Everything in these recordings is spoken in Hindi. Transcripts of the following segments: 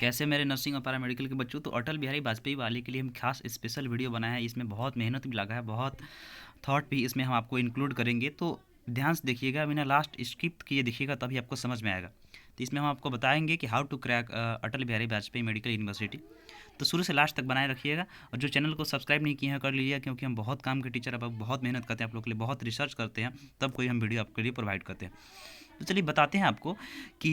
कैसे मेरे नर्सिंग और पैरामेडिकल के बच्चों, तो अटल बिहारी वाजपेयी वाले के लिए हम खास स्पेशल वीडियो बनाया है। इसमें बहुत मेहनत भी लगा है, बहुत थॉट भी इसमें हम आपको इंक्लूड करेंगे। तो ध्यान से देखिएगा, बिना लास्ट स्किप किए देखिएगा, तभी आपको समझ में आएगा। तो इसमें हम आपको बताएंगे कि how to crack Atal Bihari Vajpayee medical university. तो शुरू से लास्ट तक बनाए रखिएगा, और जो चैनल को सब्सक्राइब नहीं किए हैं कर लीजिए, क्योंकि हम बहुत काम के टीचर, अब बहुत मेहनत करते हैं आप लोग के लिए, बहुत रिसर्च करते हैं, तब कोई हम वीडियो आपके लिए प्रोवाइड करते हैं। तो चलिए बताते हैं आपको कि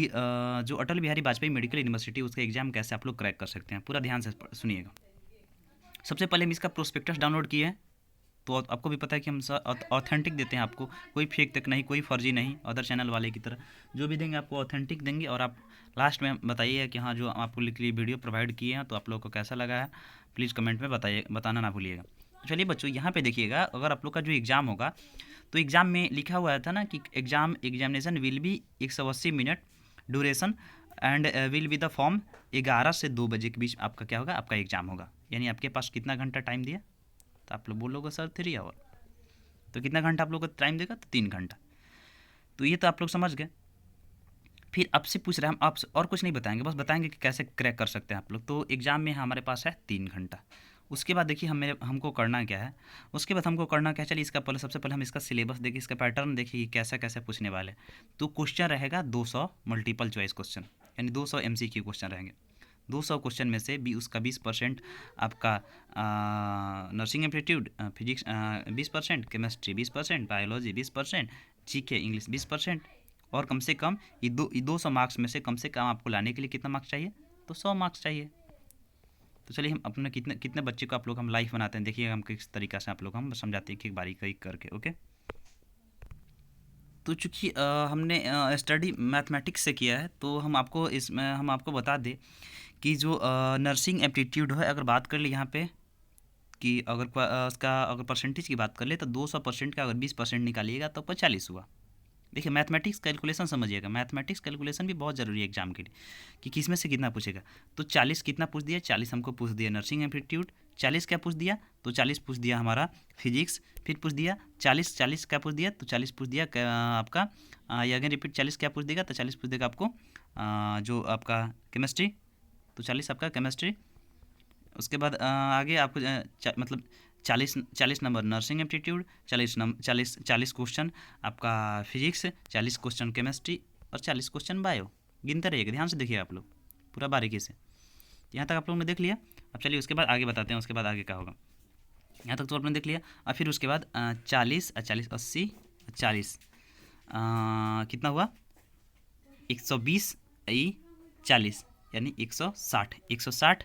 जो अटल बिहारी वाजपेयी मेडिकल यूनिवर्सिटी, उसका एग्ज़ाम कैसे आप लोग क्रैक कर सकते हैं। पूरा ध्यान से सुनिएगा। सबसे पहले हम इसका प्रोस्पेक्टस डाउनलोड किए हैं। तो आपको भी पता है कि हम ऑथेंटिक देते हैं आपको, कोई फेक तक नहीं, कोई फर्जी नहीं, अदर चैनल वाले की तरह जो भी देंगे आपको ऑथेंटिक देंगे। और आप लास्ट में बताइए कि हाँ, जो आपको लिए वीडियो प्रोवाइड किए हैं तो आप लोग को कैसा लगा है, प्लीज़ कमेंट में बताइए, बताना ना भूलिएगा। तो चलिए बच्चों, यहाँ पे देखिएगा, अगर आप लोग का जो एग्ज़ाम होगा, तो एग्ज़ाम में लिखा हुआ था ना कि examination will be 180 minute duration, and will be the form 11 से 2 बजे के बीच आपका क्या होगा, आपका एग्ज़ाम होगा। यानी आपके पास कितना घंटा टाइम दिया, तो आप लोग बोलोगे सर 3 आवर, तो कितना घंटा आप लोग को टाइम देगा, तो 3 घंटा। तो ये तो आप लोग समझ गए। फिर आपसे पूछ रहे हैं, हम आपसे और कुछ नहीं बताएंगे, बस बताएंगे कि कैसे क्रैक कर सकते हैं आप लोग। तो एग्ज़ाम में हमारे पास है 3 घंटा। उसके बाद देखिए हमको करना क्या है। उसके बाद हमको करना क्या है, चलिए इसका पहले, सबसे पहले हम इसका सिलेबस देखिए, इसका पैटर्न देखिए कि कैसा कैसे पूछने वाले। तो क्वेश्चन रहेगा 200 मल्टीपल चॉइस क्वेश्चन, यानी 200 MCQ क्वेश्चन रहेंगे। 200 क्वेश्चन में से भी उसका 20% आपका nursing aptitude, physics 20%, chemistry 20%, biology 20%, GK English 20%। और कम से कम ये 200 मार्क्स में से कम आपको लाने के लिए कितना मार्क्स चाहिए, तो 100 मार्क्स चाहिए। तो चलिए हम अपने कितने कितने बच्चे को आप लोग हम लाइव बनाते हैं, देखिए हम किस तरीक़ा से आप लोग हम समझाते हैं कि बारीक बारीक करके। ओके, तो चूँकि हमने स्टडी मैथमेटिक्स से किया है, तो हम आपको बता दें कि जो नर्सिंग एप्टीट्यूड है, अगर बात कर ले यहाँ पे कि अगर उसका अगर परसेंटेज की बात कर ले, तो 200% का अगर 20% निकालिएगा तो 45 हुआ। देखिए मैथमेटिक्स कैलकुलेशन समझिएगा, मैथमेटिक्स कैलकुलेशन भी बहुत ज़रूरी है एग्जाम के लिए, कि किस में से कितना पूछेगा। तो 40 कितना पूछ दिया, 40 हमको पूछ दिया नर्सिंग एप्टीट्यूड, 40 क्या पूछ दिया, तो 40 पूछ दिया हमारा फिजिक्स, फिर पूछ दिया 40 क्या पूछ दिया, तो 40 पूछ दिया आपका ये अगेन रिपीट 40 क्या पूछ देगा, तो 40 पूछ देगा आपको जो आपका केमिस्ट्री, तो 40 आपका केमिस्ट्री। उसके बाद आगे आपको मतलब 40 नंबर नर्सिंग एप्टीट्यूड, 40 क्वेश्चन आपका फिजिक्स, 40 क्वेश्चन केमिस्ट्री, और 40 क्वेश्चन बायो। गिनते रहिएगा, ध्यान से देखिए आप लोग पूरा बारीकी से। यहाँ तक आप लोगों ने देख लिया। अब चलिए उसके बाद आगे बताते हैं, उसके बाद आगे क्या होगा। यहाँ तक तो आपने देख लिया। और फिर उसके बाद 40 80 40 कितना हुआ, 120 40, यानी 160 160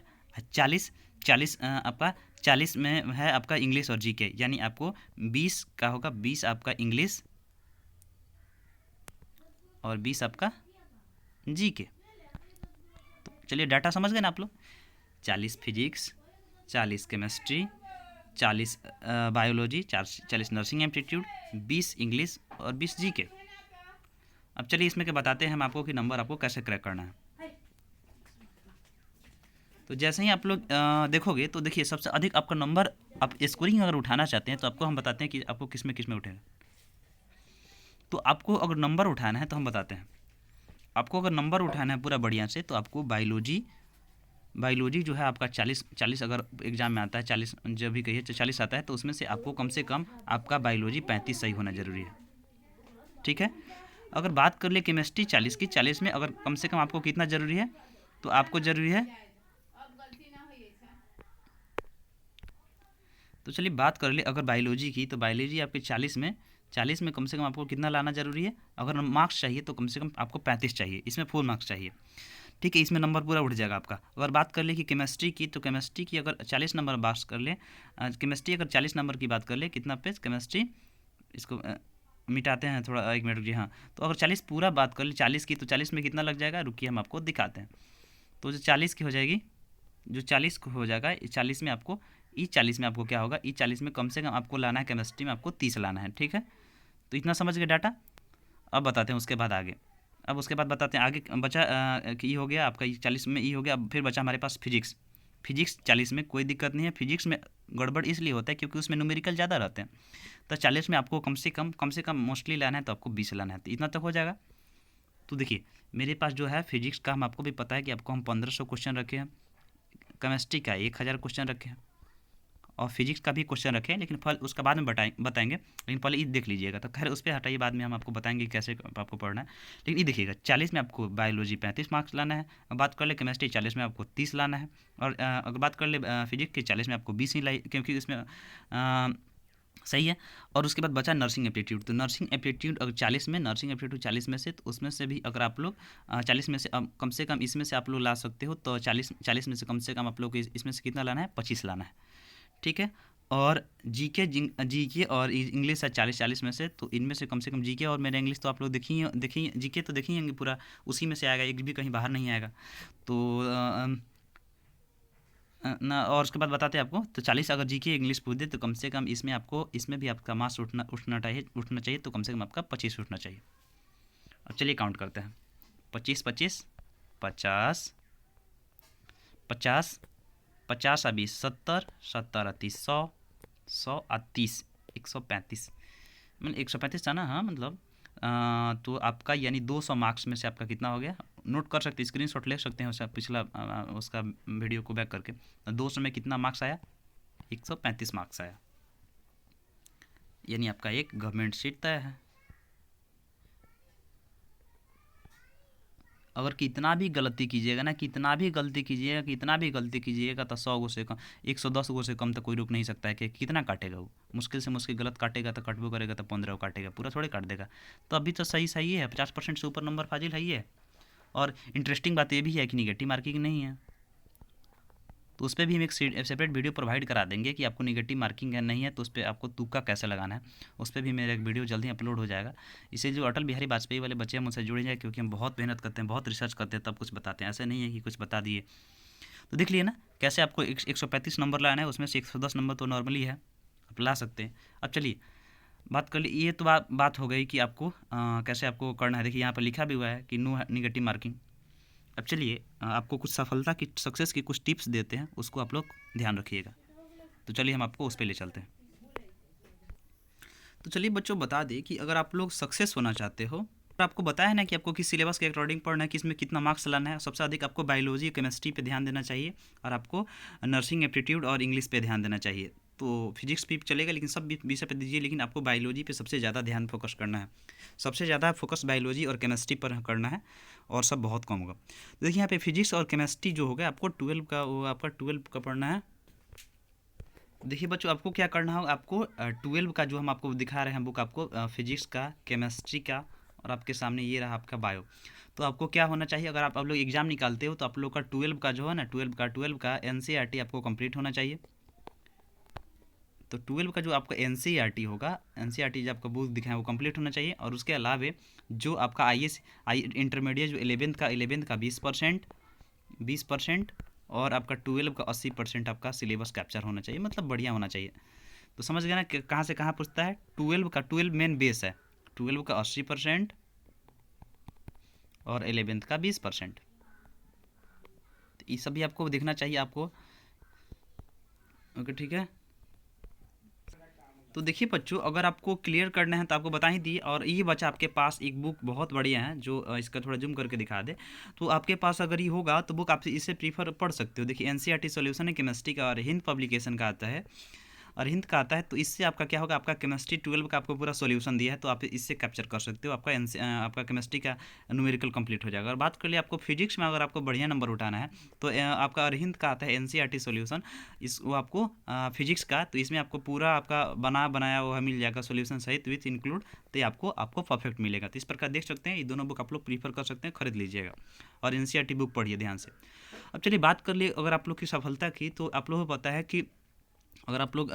40 40 आपका 40 में है आपका इंग्लिश और GK, यानी आपको 20 का होगा, 20 आपका इंग्लिश और 20 आपका GK। तो चलिए डाटा समझ गए ना आप लोग। 40 physics, 40 chemistry, 40 biology, 40 nursing aptitude, 20 English और 20 GK। अब चलिए इसमें क्या बताते हैं हम आपको कि नंबर आपको कैसे क्रैक करना है। तो जैसे ही आप लोग देखोगे, तो देखिए सबसे अधिक आपका नंबर, आप स्कोरिंग अगर उठाना चाहते हैं, तो आपको हम बताते हैं कि आपको किस में उठेगा। तो आपको अगर नंबर उठाना है, तो हम बताते हैं, आपको अगर नंबर उठाना है पूरा बढ़िया से, तो आपको बायोलॉजी जो है आपका 40 अगर एग्जाम में आता है, 40 जब भी कहिए 40 आता है, तो उसमें से आपको कम से कम आपका बायोलॉजी 35 सही होना ज़रूरी है। ठीक है। अगर बात कर ले केमिस्ट्री 40 की, 40 में अगर कम से कम आपको कितना ज़रूरी है, तो आपको ज़रूरी है, तो चलिए बात कर ले अगर बायोलॉजी की, तो बायोलॉजी आपके 40 में कम से कम आपको कितना लाना ज़रूरी है। अगर मार्क्स चाहिए तो कम से कम आपको 35 चाहिए, इसमें फुल मार्क्स चाहिए। ठीक है, इसमें नंबर पूरा उठ जाएगा आपका। अगर बात कर ले कि केमिस्ट्री की, तो केमिस्ट्री की अगर 40 नंबर बात कर ले, केमिस्ट्री अगर 40 नंबर की बात कर ले, कितना पेज केमिस्ट्री, इसको मिटाते हैं थोड़ा, 1 मिनट रुकिए। हाँ, तो अगर 40 पूरा बात कर ले 40 की, तो 40 में कितना लग जाएगा, रुकिए हम आपको दिखाते हैं। तो जो 40 की हो जाएगी, जो 40 को हो जाएगा, 40 में आपको E40 में आपको क्या होगा, E40 में कम से कम आपको लाना है, केमिस्ट्री में आपको 30 लाना है। ठीक है, तो इतना समझ गए डाटा। अब बताते हैं उसके बाद आगे। अब उसके बाद बताते हैं आगे बचा कि हो गया आपका 40 में हो गया। अब फिर बचा हमारे पास फिजिक्स 40 में कोई दिक्कत नहीं है। फिजिक्स में गड़बड़ इसलिए होता है क्योंकि उसमें न्यूमेरिकल ज़्यादा रहते हैं। तो 40 में आपको कम से कम मोस्टली लाना है, तो आपको 20 लाना है, तो इतना तक हो जाएगा। तो देखिए मेरे पास जो है फिजिक्स का, हम आपको भी पता है कि आपको हम 1500 क्वेश्चन रखे हैं, केमिस्ट्री का 1000 क्वेश्चन रखे हैं, और फिजिक्स का भी क्वेश्चन रखे हैं, लेकिन फल उसका बाद में बताएंगे, लेकिन पहले ये देख लीजिएगा। तो खैर उस पर हटाइए, बाद में हम आपको बताएंगे कैसे आपको पढ़ना है। लेकिन ये देखिएगा, 40 में आपको बायोलॉजी 35 मार्क्स लाना है। अब बात कर ले केमिस्ट्री, 40 में आपको 30 लाना है। और अगर बात कर ले फिजिक्स के, 40 में आपको 20 ही लाई, क्योंकि इसमें सही है। और उसके बाद बचा नर्सिंग एप्टीट्यूड। तो नर्सिंग एप्टीट्यूड अगर 40 में, नर्सिंग एप्टीट्यूड 40 में से, तो उसमें से भी अगर आप लोग 40 में से कम से कम इसमें से आप लोग ला सकते हो, तो 40 में से कम आप लोग को इसमें से कितना लाना है, 25 लाना है, ठीक है। और जीके और इंग्लिश है 40 में से, तो इनमें से कम जीके और मेरा इंग्लिश तो आप लोग देखिए जीके तो देखेंगे पूरा, उसी में से आएगा, एक भी कहीं बाहर नहीं आएगा। तो ना, और उसके बाद बताते हैं आपको, तो 40 अगर जीके इंग्लिश पूछ दे तो कम से कम इसमें भी आपका मार्क्स उठना चाहिए, तो कम से कम आपका 25 उठना चाहिए। अब चलिए काउंट करते हैं, 25 25 50 50 50 20 70 70 30 100 100 30 135, मतलब 135 था ना, हाँ मतलब तो आपका यानी 200 मार्क्स में से आपका कितना हो गया, नोट कर सकते हैं, स्क्रीनशॉट ले सकते हैं उसका पिछला उसका वीडियो को बैक करके। 200 में कितना मार्क्स आया, 135 मार्क्स आया, यानी आपका एक गवर्नमेंट सीट तय है। अगर कितना भी गलती कीजिएगा ना, कितना भी गलती कीजिएगा तो 100 गो से कम, 110 गो से कम तो कोई रुक नहीं सकता है कि कितना काटेगा वो, मुश्किल से मुश्किल गलत काटेगा तो कटबो करेगा तो 15 काटेगा, पूरा थोड़े काट देगा। तो अभी तो सही सही है, 50% से ऊपर नंबर फाजिल है ही है। और इंटरेस्टिंग बात ये भी है कि निगेटिव मार्किंग नहीं है, तो उस पर भी हम एक सेपरेट वीडियो प्रोवाइड करा देंगे कि आपको निगेटिव मार्किंग है नहीं है, तो उस पर आपको तुक्का कैसे लगाना है, उस पर भी मेरा एक वीडियो जल्दी अपलोड हो जाएगा। इसे जो अटल बिहारी वाजपेयी वाले बच्चे हैं मुझसे जुड़े जाए, क्योंकि हम बहुत मेहनत करते हैं, बहुत रिसर्च करते हैं, तब कुछ बताते हैं, ऐसे नहीं है कि कुछ बता दिए। तो देख लिए ना कैसे आपको 135 नंबर लाना है, उसमें से 110 नंबर तो नॉर्मली है, आप ला सकते हैं। अब चलिए बात कर ली, ये तो बात हो गई कि आपको कैसे आपको करना है। देखिए यहाँ पर लिखा भी हुआ है कि नो निगेटिव मार्किंग। अब चलिए आपको कुछ सफलता की, सक्सेस की कुछ टिप्स देते हैं, उसको आप लोग ध्यान रखिएगा। तो चलिए हम आपको उस पर ले चलते हैं। तो चलिए बच्चों बता दें कि अगर आप लोग सक्सेस होना चाहते हो, तो आपको बताया है ना कि आपको किस सिलेबस के अकॉर्डिंग पढ़ना है, किस में कितना मार्क्स लाना है। सबसे अधिक आपको बायोलॉजी केमिस्ट्री पे ध्यान देना चाहिए, और आपको नर्सिंग एप्टीट्यूड और इंग्लिश पे ध्यान देना चाहिए। तो फिजिक्स भी चलेगा, लेकिन सब विषय पे दीजिए, लेकिन आपको बायोलॉजी पे सबसे ज़्यादा ध्यान फोकस करना है, सबसे ज़्यादा फोकस बायोलॉजी और केमिस्ट्री पर करना है, और सब बहुत कम होगा। तो देखिए यहाँ पे फिजिक्स और केमिस्ट्री जो होगा आपको 12 का, वो आपका 12 का पढ़ना है। देखिए बच्चों आपको क्या करना होगा, आपको 12 का जो हम आपको दिखा रहे हैं बुक, आपको फिजिक्स का, केमिस्ट्री का, और आपके सामने ये रहा आपका बायो। तो आपको क्या होना चाहिए, अगर आप लोग एग्जाम निकालते हो तो आप लोग का 12 का जो है ना, 12 का एनसीईआरटी आपको कंप्लीट होना चाहिए। तो 12 का जो आपका एनसीईआरटी होगा, एनसीईआरटी जो आपका बुक दिखाएं वो कंप्लीट होना चाहिए। और उसके अलावा जो आपका इंटरमीडिएट जो 11th का 20%, और आपका 12 का 80% आपका सिलेबस कैप्चर होना चाहिए, मतलब बढ़िया होना चाहिए। तो समझ गए ना कि कहाँ से कहाँ पूछता है। 12 मेन बेस है, 12 का 80% और 11th का 20%, तो ये सभी आपको देखना चाहिए आपको। ओके ठीक है। तो देखिए बच्चों अगर आपको क्लियर करना है तो आपको बता ही दिए। और ये बच्चा आपके पास एक बुक बहुत बढ़िया है, जो इसका थोड़ा जूम करके दिखा दे, तो आपके पास अगर ये होगा तो बुक आप इसे प्रीफर पढ़ सकते हो। देखिए एनसीईआरटी सॉल्यूशन है केमिस्ट्री का, और हिंद पब्लिकेशन का आता है, और हिंद का आता है। तो इससे आपका क्या होगा, आपका केमिस्ट्री 12 का आपको पूरा सॉल्यूशन दिया है, तो आप इससे कैप्चर कर सकते हो, आपका आपका केमिस्ट्री का न्यूमेरिकल कंप्लीट हो जाएगा। और बात कर लिए आपको फिजिक्स में अगर आपको बढ़िया नंबर उठाना है, तो आपका हिंद का आता है एनसीईआरटी सॉल्यूशन, इस वो आपको फिजिक्स का, तो इसमें आपको पूरा आपका बनाया हुआ मिल जाएगा सॉल्यूशन सहित विथ इंक्लूड, तो आपको परफेक्ट मिलेगा। तो इस प्रकार देख सकते हैं, ये दोनों बुक आप लोग प्रीफर कर सकते हैं, खरीद लीजिएगा, और एनसीईआरटी बुक पढ़िए ध्यान से। अब चलिए बात कर लिए अगर आप लोग की सफलता की, तो आप लोगों को पता है कि अगर आप लोग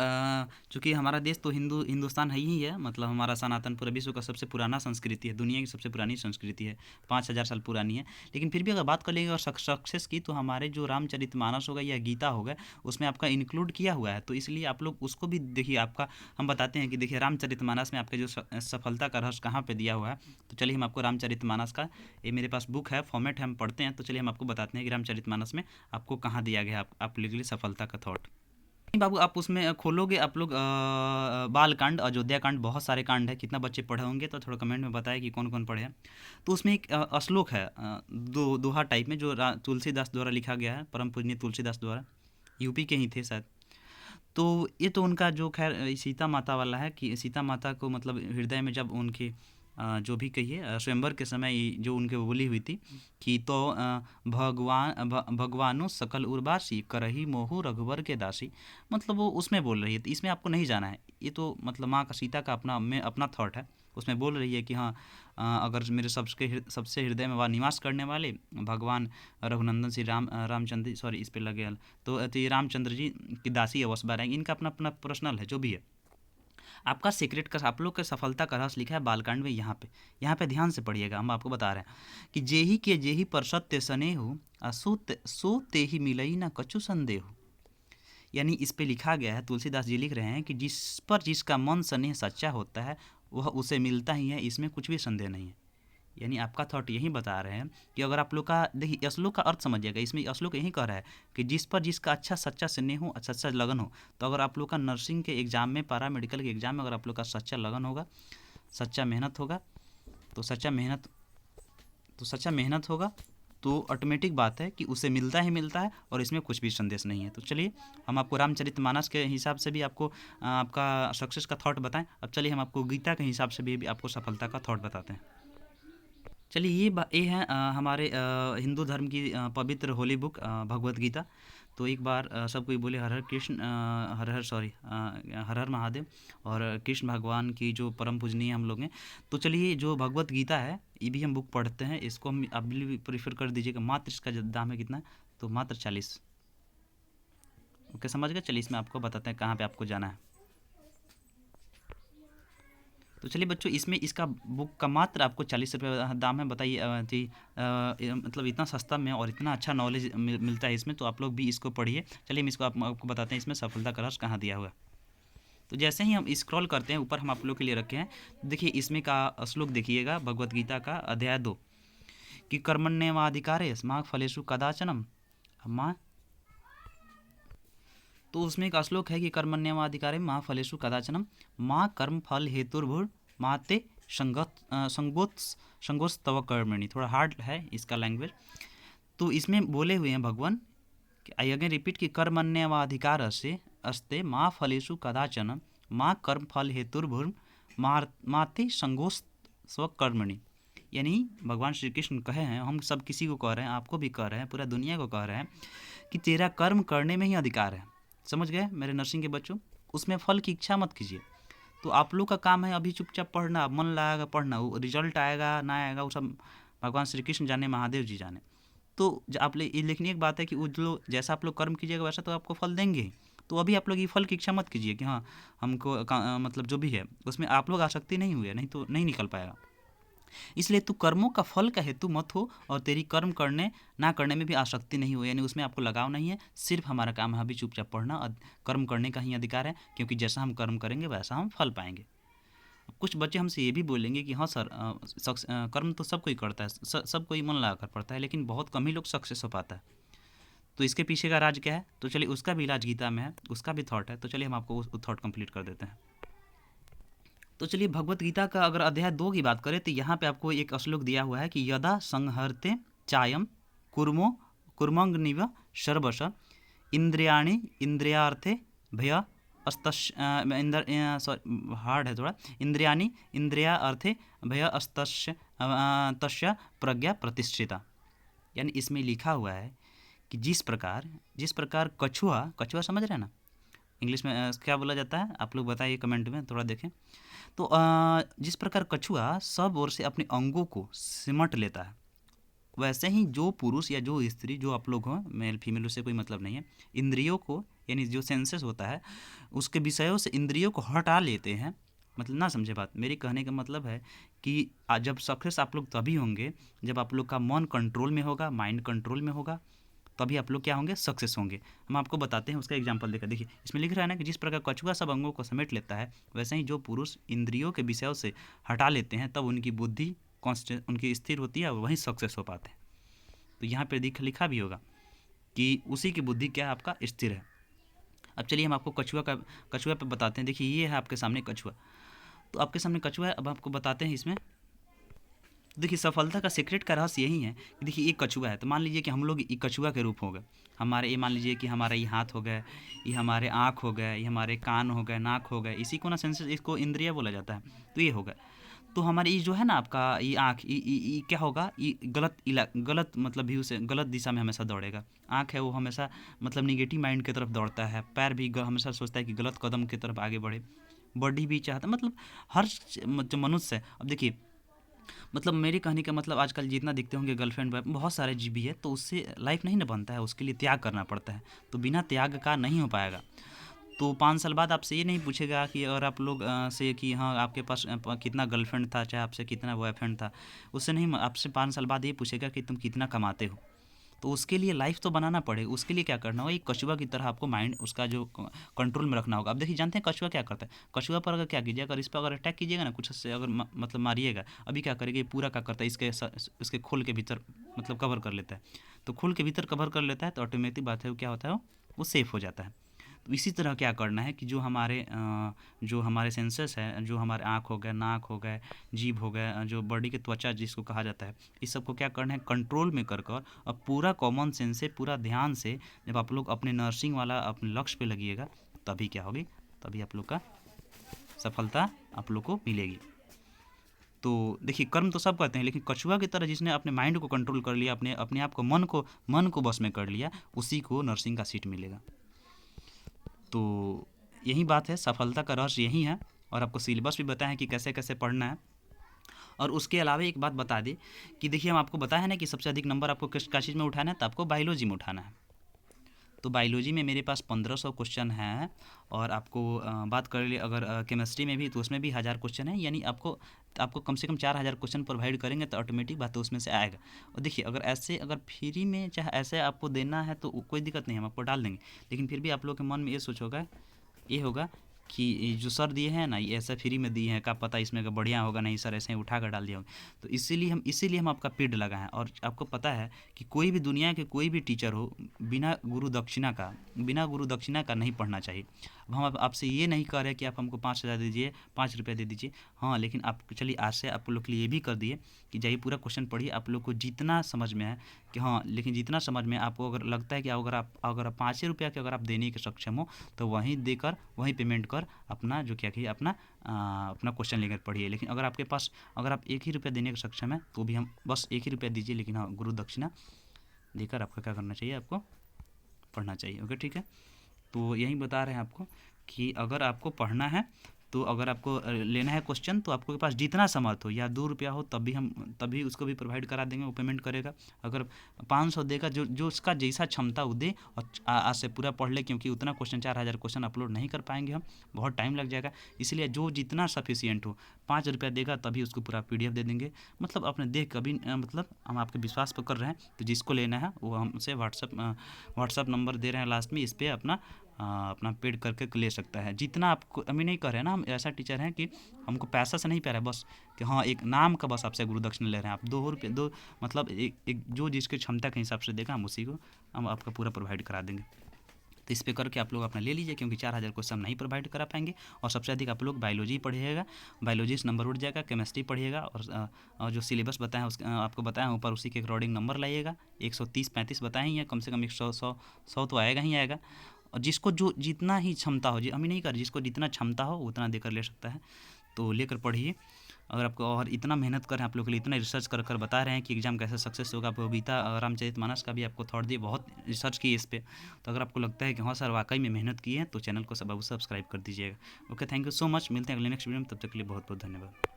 चूँकि हमारा देश तो हिंदुस्तान है ही है, मतलब हमारा सनातन पूरा विश्व का सबसे पुराना संस्कृति है, दुनिया की सबसे पुरानी संस्कृति है, 5000 साल पुरानी है। लेकिन फिर भी अगर बात कर लेंगे और सक्सेस की, तो हमारे जो रामचरितमानस होगा या गीता होगा, उसमें आपका इंक्लूड किया हुआ है। तो इसलिए आप लोग उसको भी देखिए, आपका हम बताते हैं कि देखिए रामचरितमानस में आपके जो सफलता का रहस्य कहाँ पर दिया हुआ है। तो चलिए हम आपको रामचरितमानस का, ये मेरे पास बुक है, फॉर्मेट हम पढ़ते हैं। तो चलिए हम आपको बताते हैं कि रामचरितमानस में आपको कहाँ दिया गया आप लिख लीजिए सफलता का थॉट। नहीं बाबू, आप उसमें खोलोगे आप लोग बाल कांड, अयोध्या कांड, बहुत सारे कांड है। कितना बच्चे पढ़े होंगे तो थोड़ा कमेंट में बताएं कि कौन कौन पढ़े हैं। तो उसमें एक श्लोक है, दोहा टाइप में, जो तुलसीदास द्वारा लिखा गया है, परम पूजनीय तुलसीदास द्वारा, यूपी के ही थे शायद। तो ये तो उनका जो खैर सीता माता वाला है, कि सीता माता को मतलब हृदय में जब उनके जो भी कहिए स्वयंवर के समय जो उनके बोली हुई थी कि तो भगवानो सकल उर्वासी करही मोहु रघुवर के दासी, मतलब वो उसमें बोल रही है। तो इसमें आपको नहीं जाना है, ये तो मतलब माँ का सीता का अपना में अपना थॉट है। उसमें बोल रही है कि हाँ, अगर मेरे सबसे हृदय में वह निवास करने वाले भगवान रघुनंदन श्री रामचंद्र, सॉरी इस पे लगे तो ये रामचंद्र जी की दासी अवसर रहेंगे। इनका अपना अपना पर्सनल है जो भी है। आपका सीक्रेट का, आप लोग के सफलता का रहस्य लिखा है बालकांड में। यहाँ पे ध्यान से पढ़िएगा, हम आपको बता रहे हैं कि जेहि के जेहि पर सत्य स्नेहु सो तेहि मिलई न कछु संदेहु। यानी इस पे लिखा गया है, तुलसीदास जी लिख रहे हैं कि जिस पर जिसका मन स्नेह सच्चा होता है वह उसे मिलता ही है, इसमें कुछ भी संदेह नहीं है। यानी आपका थॉट यही बता रहे हैं कि अगर आप लोग का, देखिए श्लोक का अर्थ समझिएगा, इसमें श्लोक यही कह रहा है कि जिस पर जिसका अच्छा सच्चा स्नेह हो, अच्छा सच्चा लगन हो। तो अगर आप लोग का नर्सिंग के एग्ज़ाम में, पैरा मेडिकल के एग्ज़ाम में अगर आप लोग का सच्चा लगन होगा, सच्चा मेहनत होगा, तो सच्चा मेहनत होगा तो ऑटोमेटिक बात है कि उसे मिलता ही मिलता है, और इसमें कुछ भी संदेश नहीं है। तो चलिए हम आपको रामचरितमानस के हिसाब से भी आपको आपका सक्सेस का थॉट बताएं। अब चलिए हम आपको गीता के हिसाब से भी आपको सफलता का थॉट बताते हैं। चलिए ये है हमारे हिंदू धर्म की पवित्र होली बुक भगवत गीता। तो एक बार सब कोई बोले हर हर कृष्ण, हर हर महादेव। और कृष्ण भगवान की जो परम पूजनीय हम लोग हैं। तो चलिए जो भगवत गीता है ये भी हम बुक पढ़ते हैं, इसको हम आप भी प्रीफर कर दीजिएगा। मात्र इसका दाम है कितना है? तो मात्र 40। ओके, समझ गए। चलिए इसमें आपको बताते हैं कहाँ पे आपको जाना है। तो चलिए बच्चों, इसमें इसका बुक का मात्र आपको 40 रुपये दाम है। बताइए मतलब इतना सस्ता में और इतना अच्छा नॉलेज मिलता है इसमें, तो आप लोग भी इसको पढ़िए। चलिए हम इसको आपको बताते हैं इसमें सफलता का रहस्य कहाँ दिया हुआ है। तो जैसे ही हम स्क्रॉल करते हैं ऊपर, हम आप लोग के लिए रखे हैं। देखिए इसमें का श्लोक देखिएगा, भगवत गीता का अध्याय 2 कि कर्मण्येवाधिकारे माँ फलेषु कदाचनम माँ। तो उसमें एक श्लोक है कि कर्मण्येवाधिकारे माँ फलेषु कदाचनम माँ कर्म फल हेतुर्भुर माते संगोत्स्तव कर्मणि। थोड़ा हार्ड है इसका लैंग्वेज। तो इसमें बोले हुए हैं भगवान, आई अगेन रिपीट, कि कर्मण्येवाधिकार से अस्ते माँ फलेषु कदाचन माँ कर्म फल हेतुर्भुर माते संगोत्स्व कर्मणि। यानी भगवान श्री कृष्ण कहे हैं, हम सब किसी को कह रहे हैं, आपको भी कह रहे हैं, पूरा दुनिया को कह रहे हैं कि तेरा कर्म करने में ही अधिकार है। समझ गए मेरे नर्सिंग के बच्चों? उसमें फल की इच्छा मत कीजिए। तो आप लोग का काम है अभी चुपचाप पढ़ना, मन लगाएगा पढ़ना, वो रिजल्ट आएगा ना आएगा वो सब भगवान श्री कृष्ण जाने, महादेव जी जाने। तो आप ये लिखनी एक बात है कि वो जो जैसा आप लोग कर्म कीजिएगा वैसा तो आपको फल देंगे ही। तो अभी आप लोग ये फल की इच्छा मत कीजिए कि हाँ हमको मतलब जो भी है उसमें आप लोग आसक्ति नहीं हुए, नहीं तो नहीं निकल पाएगा। इसलिए तू कर्मों का फल का हेतु मत हो, और तेरी कर्म करने ना करने में भी आसक्ति नहीं हो, यानी उसमें आपको लगाव नहीं है। सिर्फ हमारा काम है अभी चुपचाप पढ़ना, कर्म करने का ही अधिकार है, क्योंकि जैसा हम कर्म करेंगे वैसा हम फल पाएंगे। कुछ बच्चे हमसे ये भी बोलेंगे कि हाँ सर, कर्म तो सब कोई करता है, सब कोई मन लगा कर पढ़ता है, लेकिन बहुत कम ही लोग सक्सेस हो पाता है। तो इसके पीछे का राज क्या है? तो चलिए उसका भी इलाज गीता में है, उसका भी थॉट है। तो चलिए हम आपको उस थॉट कंप्लीट कर देते हैं। तो चलिए भगवत गीता का अगर अध्याय 2 की बात करें तो यहाँ पे आपको एक श्लोक दिया हुआ है कि यदा संहरते चायम कुर्मो कुर्मंगनिव सर्वश इंद्रियाणि इंद्रियार्थे भय सॉरी हार्ड है थोड़ा, इंद्रियाणि इंद्रिया अर्थे भय अस्तस्य तस्य प्रज्ञा प्रतिष्ठिता। यानी इसमें लिखा हुआ है कि जिस प्रकार कछुआ, कछुआ समझ रहे हैं ना? इंग्लिश में क्या बोला जाता है आप लोग बताइए कमेंट में, थोड़ा देखें। तो जिस प्रकार कछुआ सब ओर से अपने अंगों को सिमट लेता है, वैसे ही जो पुरुष या जो स्त्री, जो आप लोग हो, मेल फीमेल उससे कोई मतलब नहीं है, इंद्रियों को यानी जो सेंसेस होता है उसके विषयों से इंद्रियों को हटा लेते हैं। मतलब ना समझे बात, मेरी कहने का मतलब है कि जब सक्सेस आप लोग तभी होंगे जब आप लोग का मन कंट्रोल में होगा, माइंड कंट्रोल में होगा, तभी आप लोग क्या होंगे? सक्सेस होंगे। हम आपको बताते हैं उसका एग्जांपल देकर। देखिए इसमें लिख रहा है ना कि जिस प्रकार कछुआ सब अंगों को समेट लेता है, वैसे ही जो पुरुष इंद्रियों के विषयों से हटा लेते हैं तब उनकी बुद्धि कॉन्स्टेंट उनकी स्थिर होती है और वहीं सक्सेस हो पाते हैं। तो यहाँ पर लिखा भी होगा कि उसी की बुद्धि क्या है? आपका स्थिर है। अब चलिए हम आपको कछुआ पे बताते हैं। देखिए ये है आपके सामने कछुआ, तो आपके सामने कछुआ है। अब आपको बताते हैं इसमें, देखिए सफलता का सीक्रेट का रहस्य यही है कि देखिए ये कछुआ है, तो मान लीजिए कि हम लोग ये कछुआ के रूप हो गए। हमारे ये मान लीजिए कि हमारा ये हाथ हो गए, ये हमारे आँख हो गए, ये हमारे कान हो गए, नाक हो गए, इसी को ना सेंसेस, इसको इंद्रिय बोला जाता है। तो ये हो गए। तो हमारी ये जो है ना आपका ये आँख, ये क्या होगा, ये गलत मतलब व्यू से गलत दिशा में हमेशा दौड़ेगा। आँख है वो हमेशा मतलब निगेटिव माइंड की तरफ दौड़ता है। पैर भी हमेशा सोचता है कि गलत कदम की तरफ आगे बढ़े। बॉडी भी चाहता, मतलब हर जो मनुष्य है, अब देखिए मतलब मेरे कहने का मतलब आजकल जितना दिखते होंगे गर्लफ्रेंड बहुत सारे जीबी है, तो उससे लाइफ नहीं ना बनता है, उसके लिए त्याग करना पड़ता है। तो बिना त्याग का नहीं हो पाएगा। तो 5 साल बाद आपसे ये नहीं पूछेगा कि अगर आप लोग से कि हाँ आपके पास कितना गर्लफ्रेंड था, चाहे आपसे कितना बॉयफ्रेंड था, उससे नहीं, आपसे 5 साल बाद ये पूछेगा कि तुम कितना कमाते हो। तो उसके लिए लाइफ तो बनाना पड़ेगा। उसके लिए क्या करना होगा, एक कछुआ की तरह आपको माइंड उसका जो कंट्रोल में रखना होगा। अब देखिए जानते हैं कछुआ क्या करता है, कछुआ पर अगर क्या कीजिए, अगर इस पर अगर अटैक कीजिएगा ना, कुछ से अगर मतलब मारिएगा, अभी क्या करेगा, ये पूरा क्या करता है, इसके खोल के भीतर मतलब कवर कर लेता है। तो खोल के भीतर कवर कर लेता है, तो ऑटोमेटिक बात है वो क्या होता है, वो सेफ हो जाता है। तो इसी तरह क्या करना है कि जो हमारे सेंसर्स है, जो हमारे आँख हो गए, नाक हो गए, जीभ हो गए, जो बॉडी के त्वचा जिसको कहा जाता है, इस सब को क्या करना है, कंट्रोल में कर कर और पूरा कॉमन सेंस से, पूरा ध्यान से जब आप लोग अपने नर्सिंग वाला अपने लक्ष्य पे लगिएगा, तभी क्या होगी, तभी आप लोग का सफलता आप लोग को मिलेगी। तो देखिए कर्म तो सब करते हैं, लेकिन कछुआ की तरह जिसने अपने माइंड को कंट्रोल कर लिया, अपने अपने आप को मन को बस में कर लिया, उसी को नर्सिंग का सीट मिलेगा। तो यही बात है, सफलता का रहस्य यही है। और आपको सिलेबस भी बताया है कि कैसे कैसे पढ़ना है। और उसके अलावा एक बात बता दें कि देखिए हम आपको बताया है ना कि सबसे अधिक नंबर आपको किस चीज़ में उठाना है, तो आपको बायोलॉजी में उठाना है। तो बायोलॉजी में मेरे पास 1500 क्वेश्चन हैं। और आपको बात कर लिए अगर केमिस्ट्री में भी, तो उसमें भी 1000 क्वेश्चन है, यानी आपको कम से कम 4000 क्वेश्चन प्रोवाइड करेंगे, तो ऑटोमेटिक बात है उसमें से आएगा। और देखिए अगर ऐसे अगर फ्री में चाहे ऐसे आपको देना है तो कोई दिक्कत नहीं, हम आपको डाल देंगे। लेकिन फिर भी आप लोग के मन में ये होगा कि ये जो सर दिए हैं ना, ये ऐसा फ्री में दिए हैं, क्या पता इसमें अगर बढ़िया होगा, नहीं सर ऐसे ही उठा कर डाल दिया होगा। तो इसीलिए हम आपका पेड लगाए हैं। और आपको पता है कि कोई भी दुनिया के कोई भी टीचर हो, बिना गुरु दक्षिणा का नहीं पढ़ना चाहिए। अब हम आपसे ये नहीं कह रहे कि आप हमको 5000 दीजिए, 5 रुपये दे दीजिए। हाँ, लेकिन आप चलिए आज से आप लोग के लिए ये भी कर दिए कि जाइए पूरा क्वेश्चन पढ़िए, आप लोग को जितना समझ में है कि हाँ, लेकिन जितना समझ में आपको अगर लगता है कि अगर आप 5 रुपया के अगर आप देने के सक्षम हो, तो वहीं देकर वहीं पेमेंट कर अपना जो क्या कहिए अपना क्वेश्चन लेकर पढ़िए। लेकिन अगर आप 1 ही रुपया देने के सक्षम है, तो भी हम बस 1 ही रुपया दीजिए, लेकिन हाँ गुरु दक्षिणा देकर आपका क्या करना चाहिए, आपको पढ़ना चाहिए। ओके, ठीक है। तो यही बता रहे हैं आपको कि अगर आपको पढ़ना है, तो अगर आपको लेना है क्वेश्चन, तो आपके पास जितना समर्थ हो, या 2 रुपया हो तभी उसको भी प्रोवाइड करा देंगे, वो पेमेंट करेगा। अगर 500 देगा, जो उसका जैसा क्षमता वो दे, और आज से पूरा पढ़ ले, क्योंकि उतना क्वेश्चन 4000 क्वेश्चन अपलोड नहीं कर पाएंगे हम, बहुत टाइम लग जाएगा। इसलिए जो जितना सफिशियंट हो, 5 रुपया देगा तभी उसको पूरा PDF दे देंगे। मतलब अपने देख कभी मतलब हम आपके विश्वास पर कर रहे हैं। तो जिसको लेना है वो हमसे व्हाट्सअप नंबर दे रहे हैं लास्ट में, इस पर अपना पेड करके ले सकता है। जितना आपको अभी नहीं कर रहे हैं ना, हम ऐसा टीचर हैं कि हमको पैसा से नहीं पै रहा है, बस कि हाँ एक नाम का बस आपसे गुरु दक्षिणा ले रहे हैं। आप 2 रुपये मतलब एक जो जिसके क्षमता के हिसाब से देगा, हम उसी को हम आपका पूरा प्रोवाइड करा देंगे। तो इस पे करके आप लोग अपना ले लीजिए, क्योंकि 4000 क्वेश्चन नहीं प्रोवाइड करा पाएंगे। और सबसे अधिक आप लोग बायोलॉजी पढ़िएगा, बायोलॉजी से नंबर उठ जाएगा। केमिस्ट्री पढ़िएगा, और जो सिलेबस बताएं आपको बताएं ऊपर, उसी के अकॉर्डिंग नंबर लाइएगा। 130-35 बताएं ही है, कम से कम 100 तो आएगा ही आएगा। और जिसको जो जितना ही क्षमता हो, जी हम ही नहीं कर, जिसको जितना क्षमता हो उतना देकर ले सकता है। तो लेकर पढ़िए। अगर आपको और इतना मेहनत करें, आप लोग के लिए इतना रिसर्च कर बता रहे हैं कि एग्ज़ाम कैसे सक्सेस होगा। बबीता रामचरितमानस का भी आपको थॉट दिए, बहुत रिसर्च की इस पर। तो अगर आपको लगता है कि हाँ सर वाकई में मेहनत की है, तो चैनल को सब्सक्राइब कर दीजिएगा। Okay, thank you so much. मिलते हैं अगले नेक्स्ट वीडियो में, तब तक के लिए बहुत बहुत धन्यवाद।